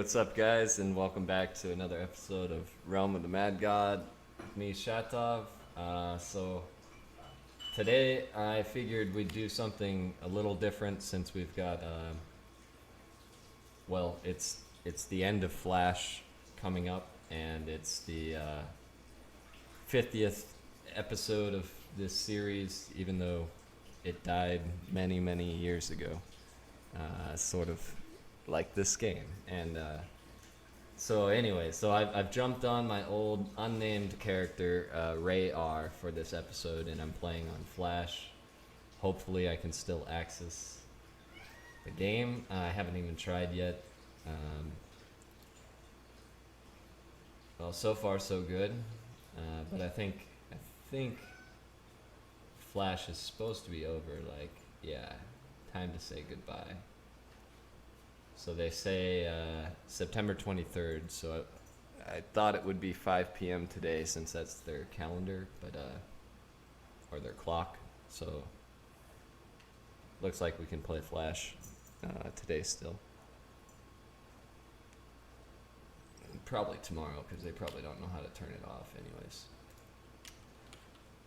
what's up, guys, and welcome back to another episode of Realm of the Mad God. With me, Shatov. So today I figured we'd do something a little different since we've got, it's the end of Flash coming up, and it's the 50th episode of this series, even though it died many, many years ago. Sort of like this game. And so I've jumped on my old unnamed character, Ray R, for this episode, and I'm playing on Flash. Hopefully I can still access the game. I haven't even tried yet. Well, so far so good. But I think Flash is supposed to be over. Like, yeah, time to say goodbye. So they say September 23rd, so I thought it would be 5 p.m. today since that's their calendar, but or their clock. So looks like we can play Flash today still. Probably tomorrow, because they probably don't know how to turn it off anyways.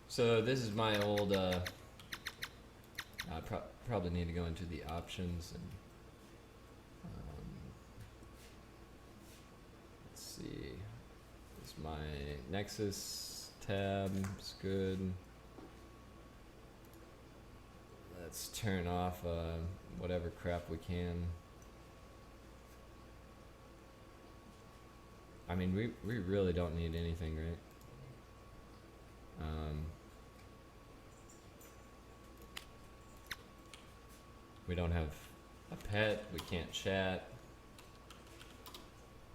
So this is my old, I probably need to go into the options and let's see. This is my Nexus tab. It's good. Let's turn off whatever crap we can. I mean, we really don't need anything, right? We don't have a pet. We can't chat.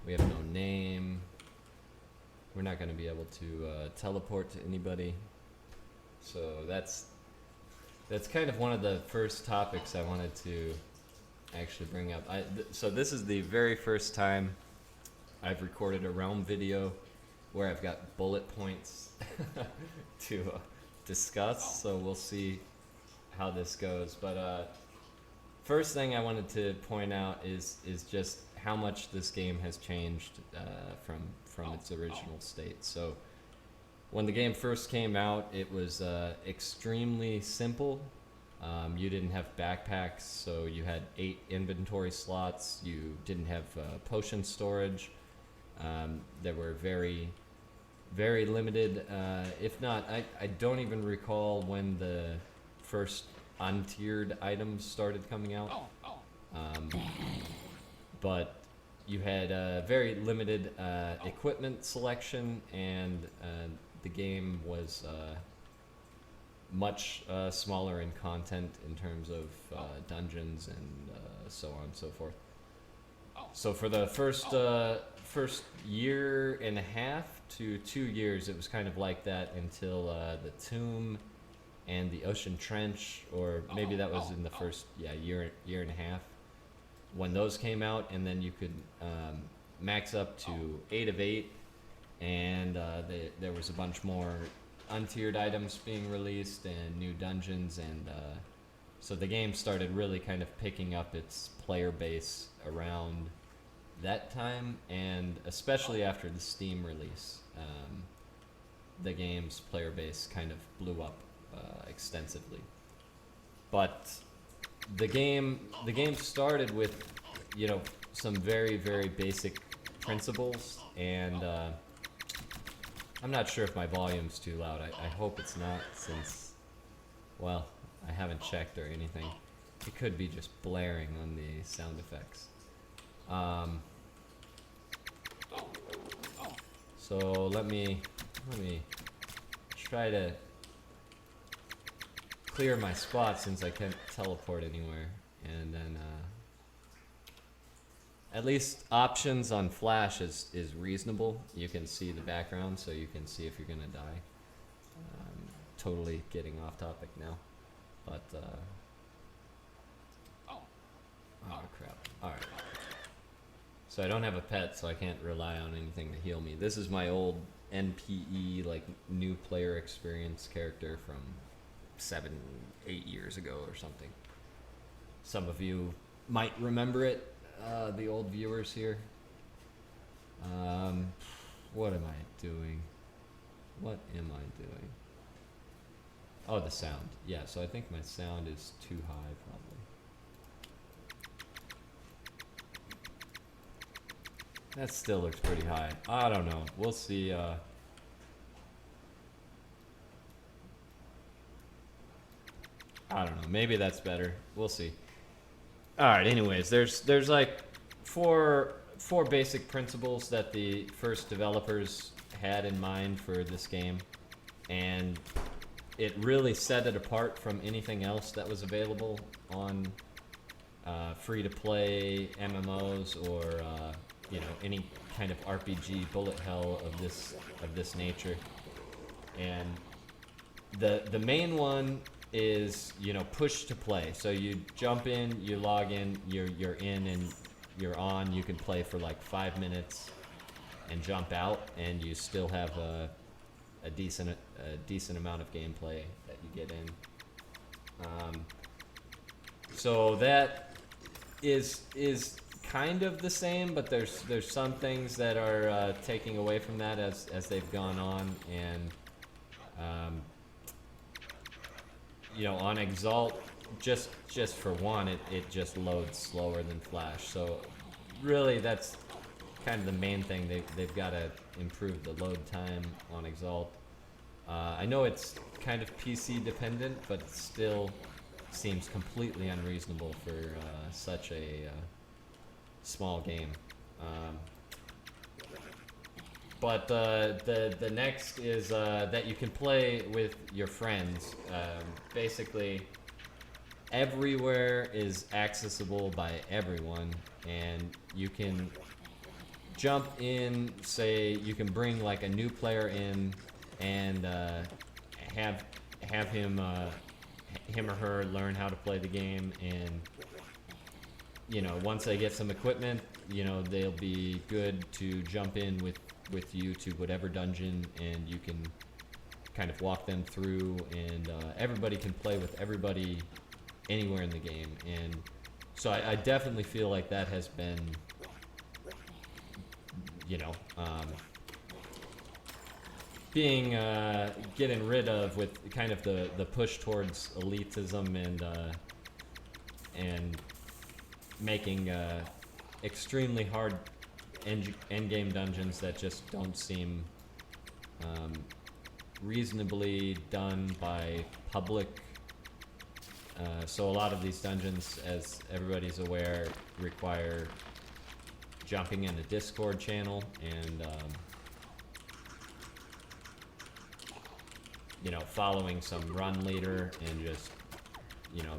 We have no name. We're not going to be able to teleport to anybody. So that's kind of one of the first topics I wanted to actually bring up. So this is the very first time I've recorded a Realm video where I've got bullet points to discuss. So we'll see how this goes. But first thing I wanted to point out is just how much this game has changed from its original state. So when the game first came out, it was extremely simple. You didn't have backpacks, so you had 8 inventory slots. You didn't have potion storage. There were very, very limited, if not, I don't even recall when the first untiered items started coming out. But you had very limited equipment selection, and the game was much smaller in content in terms of dungeons and so on and so forth. So for the first year and a half to 2 years, it was kind of like that until the Tomb and the Ocean Trench, or maybe that was in the first year and a half when those came out, and then you could max up to 8 of 8, and there was a bunch more untiered items being released and new dungeons, and so the game started really kind of picking up its player base around that time, and especially after the Steam release, the game's player base kind of blew up extensively. But the game started with, some very, very basic principles, and I'm not sure if my volume's too loud. I hope it's not, since, well, I haven't checked or anything. It could be just blaring on the sound effects. So let me try to clear my spot, since I can't teleport anywhere, and then at least options on Flash is reasonable. You can see the background, so you can see if you're gonna die. Totally getting off topic now, but oh crap. Alright. So I don't have a pet, so I can't rely on anything to heal me. This is my old NPE, like new player experience character from 7-8 years ago or something. Some of you might remember it, the old viewers here. What am I doing? What am I doing? Oh, the sound. Yeah, so I think my sound is too high, probably. That still looks pretty high. I don't know. We'll see. I don't know. Maybe that's better. We'll see. All right. Anyways, there's like four basic principles that the first developers had in mind for this game, and it really set it apart from anything else that was available on free-to-play MMOs or any kind of RPG bullet hell of this nature. And the main one is push to play. So you jump in, you log in, you're in and you're on. You can play for like 5 minutes and jump out, and you still have a decent amount of gameplay that you get in. So that is kind of the same, but there's some things that are taking away from that as they've gone on, and on Exalt, just for one, it just loads slower than Flash. So really, that's kind of the main thing. They've got to improve the load time on Exalt. I know it's kind of PC dependent, but it still seems completely unreasonable for such a small game. But the next is that you can play with your friends. Basically, everywhere is accessible by everyone, and you can jump in. Say you can bring like a new player in and have him or her learn how to play the game, and once they get some equipment, they'll be good to jump in with you to whatever dungeon, and you can kind of walk them through, and everybody can play with everybody anywhere in the game. And so I definitely feel like that has been getting rid of with kind of the push towards elitism and making extremely hard end game dungeons that just don't seem reasonably done by public. So a lot of these dungeons, as everybody's aware, require jumping in a Discord channel and following some run leader and just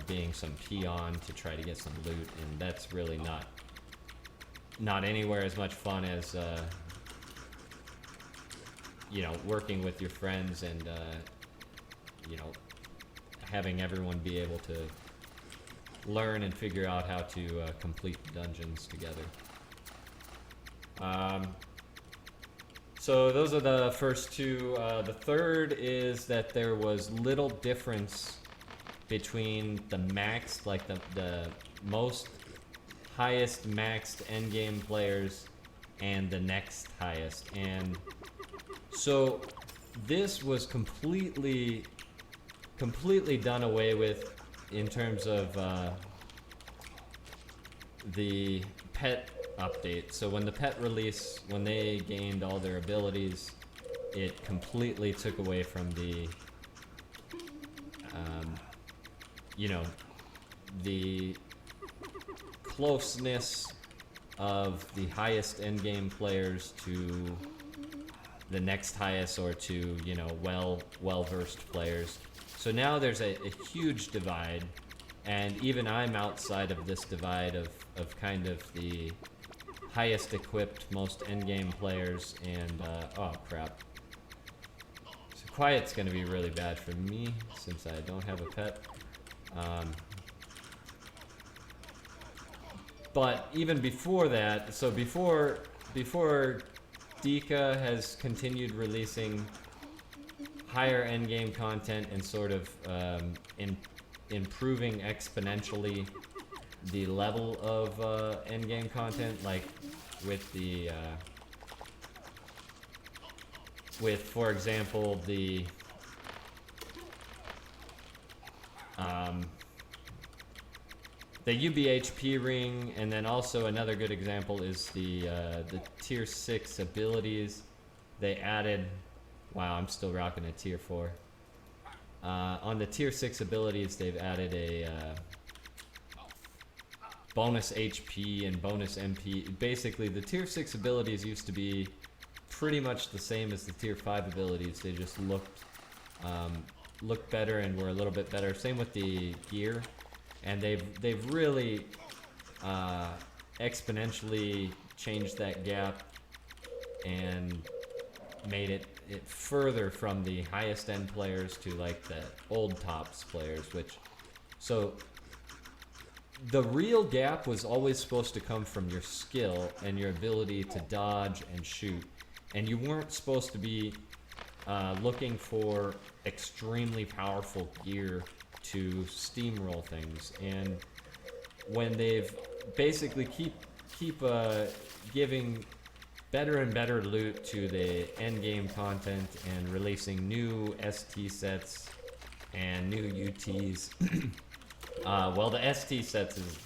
being some peon to try to get some loot, and that's really not anywhere as much fun as working with your friends and having everyone be able to learn and figure out how to complete the dungeons together. So those are the first two. The third is that there was little difference between the maxed, like the most highest maxed endgame players and the next highest. And so this was completely done away with in terms of the pet update. So when the pet release, when they gained all their abilities, it completely took away from the the closeness of the highest endgame players to the next highest, or to well-versed players. So now there's a huge divide, and even I'm outside of this divide of kind of the highest equipped, most endgame players, and oh crap. So quiet's gonna be really bad for me since I don't have a pet. But even before that, so before Dika has continued releasing higher endgame content and sort of improving exponentially the level of endgame content, like with the with, for example, the UBHP ring, and then also another good example is the tier 6 abilities. They added, wow, I'm still rocking a tier 4. On the tier 6 abilities, they've added a bonus HP and bonus MP. Basically, the tier 6 abilities used to be pretty much the same as the tier 5 abilities. They just looked better and were a little bit better. Same with the gear. And they've really exponentially changed that gap and made it further from the highest end players to like the old tops players, so the real gap was always supposed to come from your skill and your ability to dodge and shoot, and you weren't supposed to be looking for extremely powerful gear to steamroll things. And when they've basically keep giving better and better loot to the end game content and releasing new ST sets and new UTs, well, the ST sets is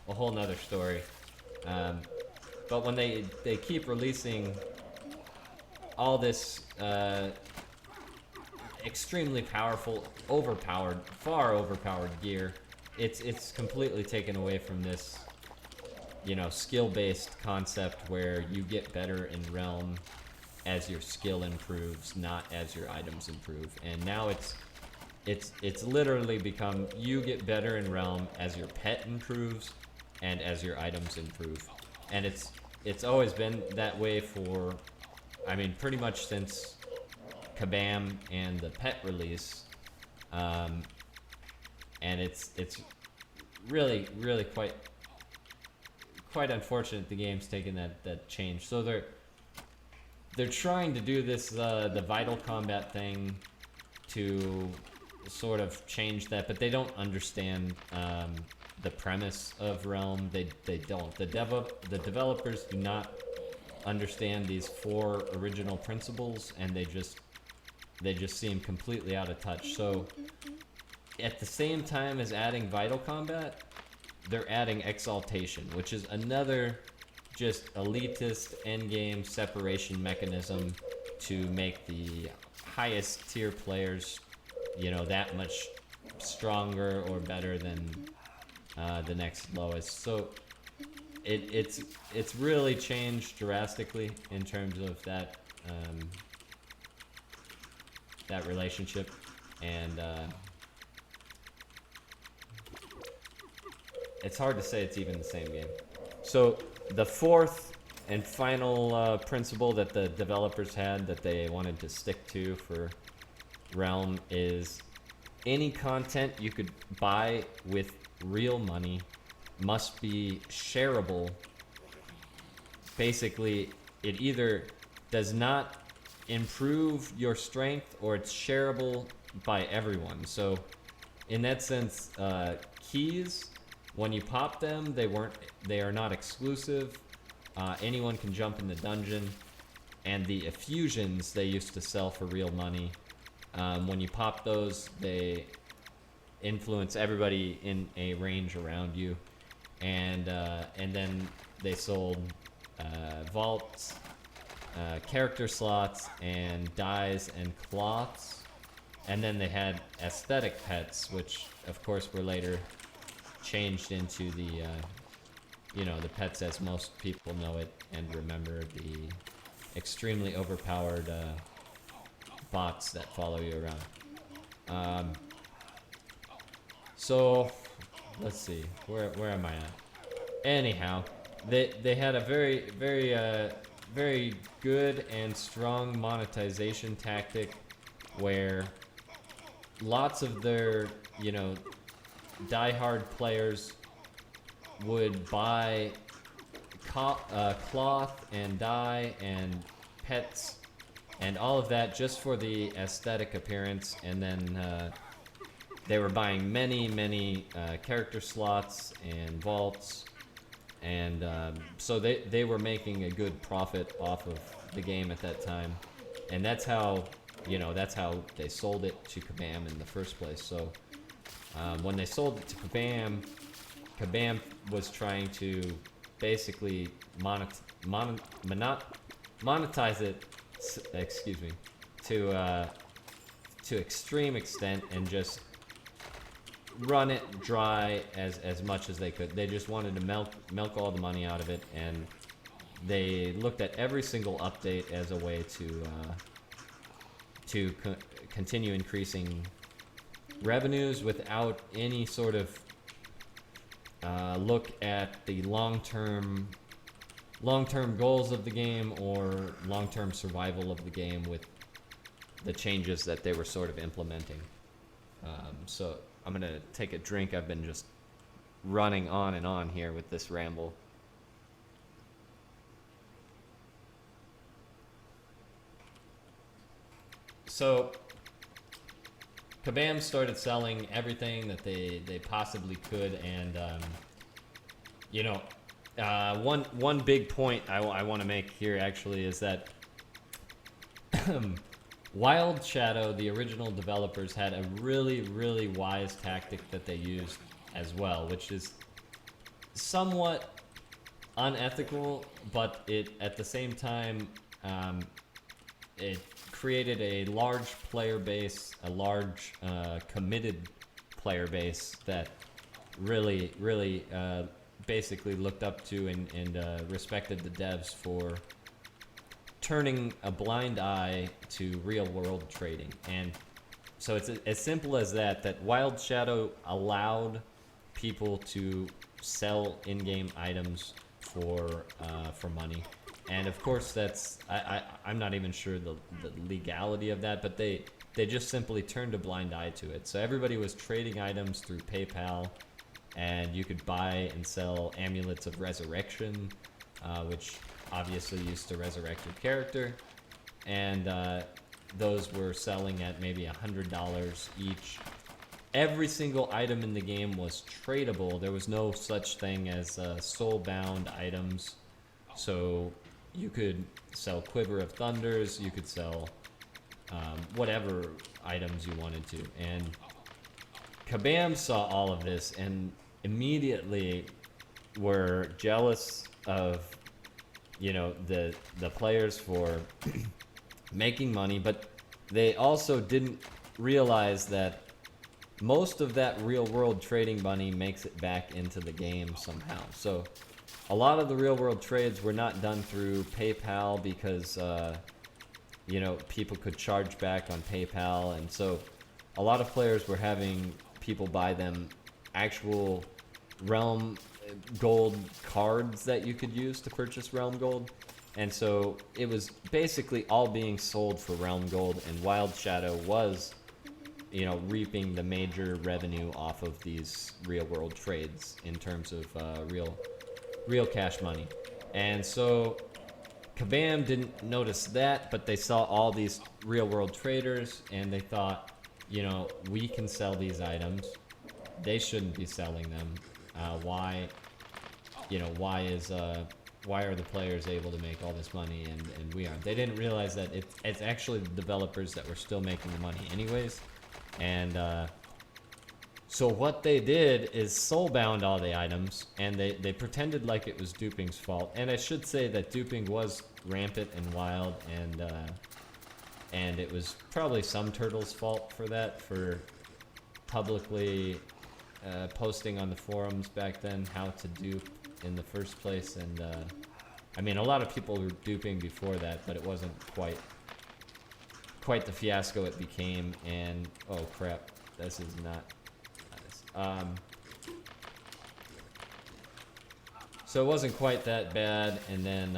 a whole nother story, but when they keep releasing all this extremely powerful, far overpowered gear, it's completely taken away from this, skill-based concept where you get better in Realm as your skill improves, not as your items improve. And now it's literally become you get better in Realm as your pet improves and as your items improve. And it's always been that way for, pretty much since Kabam and the pet release, and it's really quite unfortunate the game's taken that change. So they're trying to do this the vital combat thing to sort of change that, but they don't understand the premise of Realm. They don't. The developers do not understand these 4 original principles, and they just seem completely out of touch. So at the same time as adding vital combat, they're adding exaltation, which is another just elitist endgame separation mechanism to make the highest tier players, that much stronger or better than the next lowest. So it's really changed drastically in terms of that that relationship, and it's hard to say it's even the same game. So the 4th and final principle that the developers had that they wanted to stick to for Realm is any content you could buy with real money must be shareable. Basically, it either does not improve your strength or it's shareable by everyone. So in that sense, keys, when you pop them, they are not exclusive. Anyone can jump in the dungeon. And the effusions they used to sell for real money, when you pop those, they influence everybody in a range around you. And then they sold vaults, character slots, and dyes and cloths. And then they had aesthetic pets, which of course were later changed into the the pets as most people know it and remember, the extremely overpowered bots that follow you around. So let's see, where am I at? Anyhow, they had a very good and strong monetization tactic where lots of their diehard players would buy cloth and dye and pets and all of that just for the aesthetic appearance, and then they were buying many character slots and vaults, and so they were making a good profit off of the game at that time. and that's how, that's how they sold it to Kabam in the first place. So when they sold it to Kabam, Kabam was trying to basically monetize it, excuse me, to extreme extent, and just run it dry as much as they could. They just wanted to milk all the money out of it, and they looked at every single update as a way to continue increasing revenues without any sort of look at the long-term goals of the game or long-term survival of the game with the changes that they were sort of implementing. So I'm gonna take a drink. I've been just running on and on here with this ramble. So Kabam started selling everything that they possibly could, and one big point I want to make here actually is that Wild Shadow, the original developers, had a really, really wise tactic that they used as well, which is somewhat unethical, but it at the same time it created a large player base, a large committed player base that really, really basically looked up to and respected the devs for turning a blind eye to real-world trading. And so it's as simple as that Wild Shadow allowed people to sell in-game items for money. And of course, that's I'm not even sure the legality of that, but they just simply turned a blind eye to it. So everybody was trading items through PayPal, and you could buy and sell amulets of resurrection, which obviously used to resurrect your character, and those were selling at maybe $100 each. Every single item in the game was tradable. There was no such thing as soul-bound items. So you could sell Quiver of Thunders, you could sell whatever items you wanted to. And Kabam saw all of this and immediately were jealous of, the players for making money, but they also didn't realize that most of that real-world trading money makes it back into the game somehow. So a lot of the real-world trades were not done through PayPal because, people could charge back on PayPal, and so a lot of players were having people buy them actual Realm Gold cards that you could use to purchase Realm Gold. And so it was basically all being sold for Realm Gold, and Wild Shadow was, reaping the major revenue off of these real-world trades in terms of real cash money. And so Kabam didn't notice that, but they saw all these real-world traders, and they thought, we can sell these items. They shouldn't be selling them. Why are the players able to make all this money and we aren't? They didn't realize that it's actually the developers that were still making the money anyways. And so what they did is soul-bound all the items, and they pretended like it was Duping's fault. And I should say that duping was rampant and wild, and it was probably some turtle's fault for that, for publicly posting on the forums back then how to dupe in the first place. And a lot of people were duping before that, but it wasn't quite the fiasco it became. And oh crap, this is not nice. So it wasn't quite that bad, and then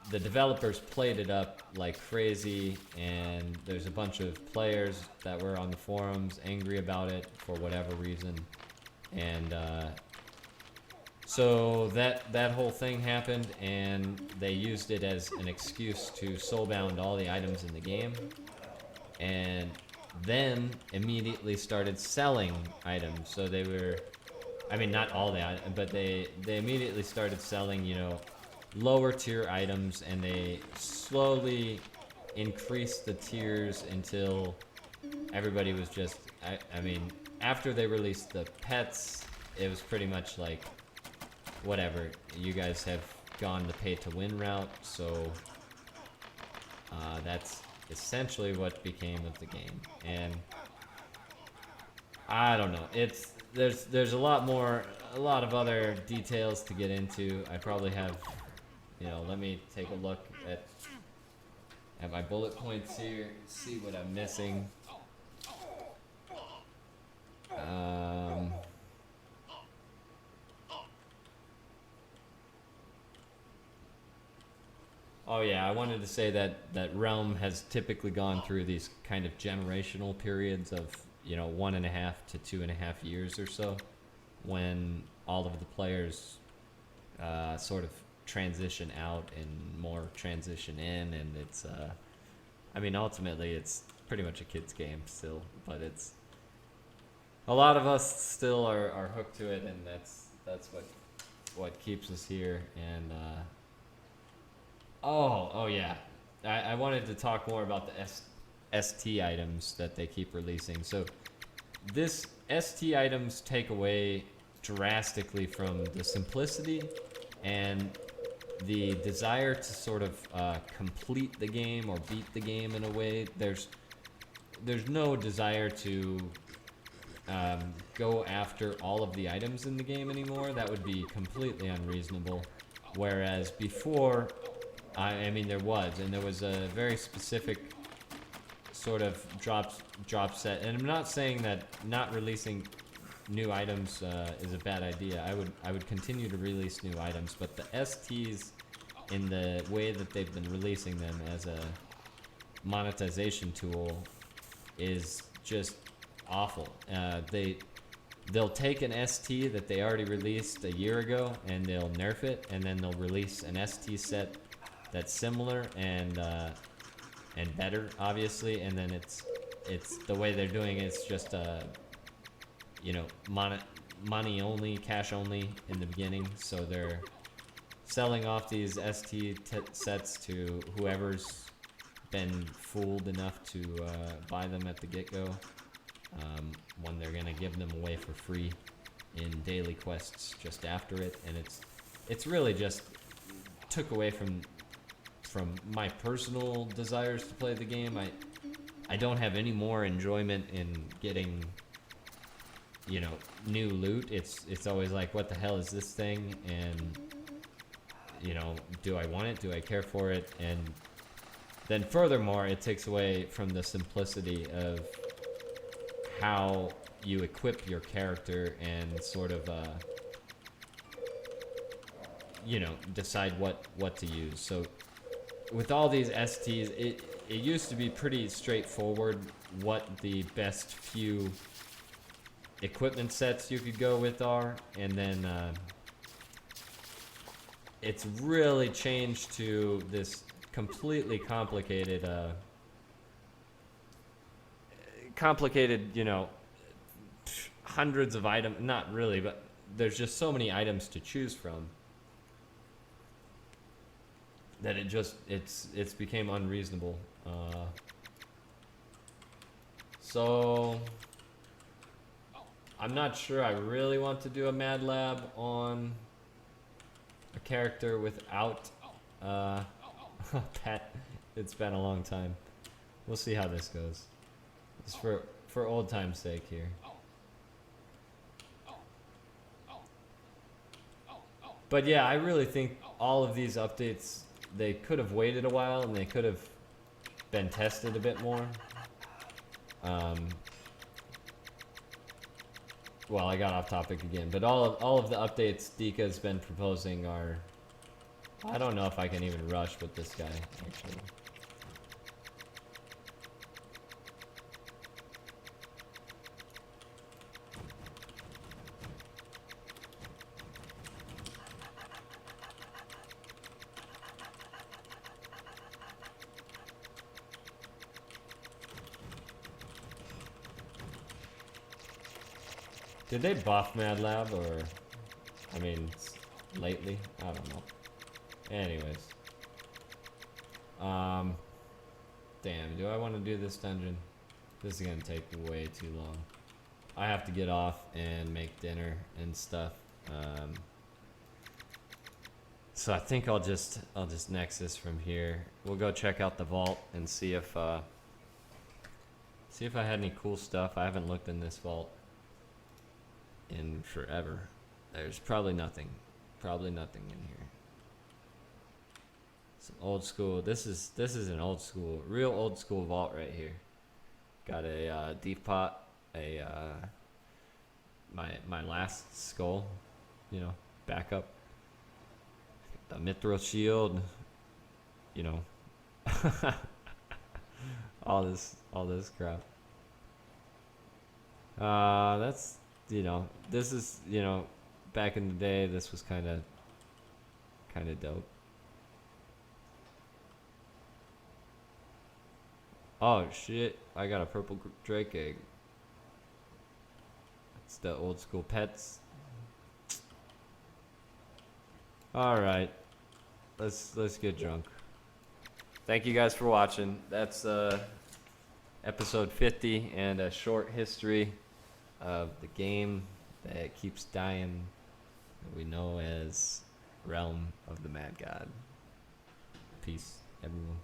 the developers played it up like crazy, and there's a bunch of players that were on the forums angry about it for whatever reason. And so that whole thing happened, and they used it as an excuse to soulbound all the items in the game, and then immediately started selling items. So they were, not all the items, but they immediately started selling, lower tier items, and they slowly increased the tiers until everybody was just, I mean, after they released the pets, it was pretty much like, whatever, you guys have gone the pay to win route, so that's essentially what became of the game. And I don't know, there's a lot of other details to get into. I probably have, let me take a look at my bullet points here, see what I'm missing. Oh yeah, I wanted to say that Realm has typically gone through these kind of generational periods of 1.5 to 2.5 years or so, when all of the players sort of transition out and more transition in, and it's I mean, ultimately it's pretty much a kid's game still, but it's a lot of us still are hooked to it, and that's what keeps us here. And oh yeah, I wanted to talk more about the ST items that they keep releasing. So this ST items take away drastically from the simplicity and the desire to sort of complete the game or beat the game in a way. There's no desire to go after all of the items in the game anymore. That would be completely unreasonable. Whereas before, I mean, there was a very specific sort of drop set. And I'm not saying that not releasing new items is a bad idea. I would continue to release new items, but the STs, in the way that they've been releasing them as a monetization tool, is just awful. They'll take an ST that they already released a year ago and they'll nerf it, and then they'll release an ST set that's similar and better, obviously, and then it's the way they're doing it, it's just money only, cash only in the beginning. So they're selling off these ST sets to whoever's been fooled enough to buy them at the get-go, when they're gonna give them away for free in daily quests just after it. And it's really just took away from my personal desires to play the game. I don't have any more enjoyment in getting new loot. It's always like, what the hell is this thing? And do I want it? Do I care for it? And then furthermore, it takes away from the simplicity of how you equip your character and sort of decide what to use. So with all these STs, it used to be pretty straightforward what the best few equipment sets you could go with are, and then it's really changed to this completely complicated hundreds of items. Not really, but there's just so many items to choose from that it's became unreasonable. So I'm not sure I really want to do a Mad Lab on a character without a pet. It's been a long time. We'll see how this goes. Just for old time's sake here. But yeah, I really think all of these updates, they could have waited a while and they could have been tested a bit more. Well, I got off topic again, but all of the updates Dika's been proposing are, I don't know if I can even rush with this guy, actually. Did they buff Mad Lab, or, I mean, lately? I don't know. Anyways. Damn, do I want to do this dungeon? This is gonna take way too long. I have to get off and make dinner and stuff. So I think I'll just Nexus from here. We'll go check out the vault and see if I had any cool stuff. I haven't looked in this vault in forever. There's probably nothing. Probably nothing in here. Some old school. This is an old school, real old school vault right here. Got a deep pot, my last skull, you know, backup. The mithril shield, you know, all this crap. That's, you know, this is, you know, back in the day, this was kind of dope. Oh shit, I got a purple drake egg. It's the old school pets. Alright. Let's get drunk. Thank you guys for watching. That's episode 50 and a short history of the game that keeps dying that we know as Realm of the Mad God. Peace, everyone.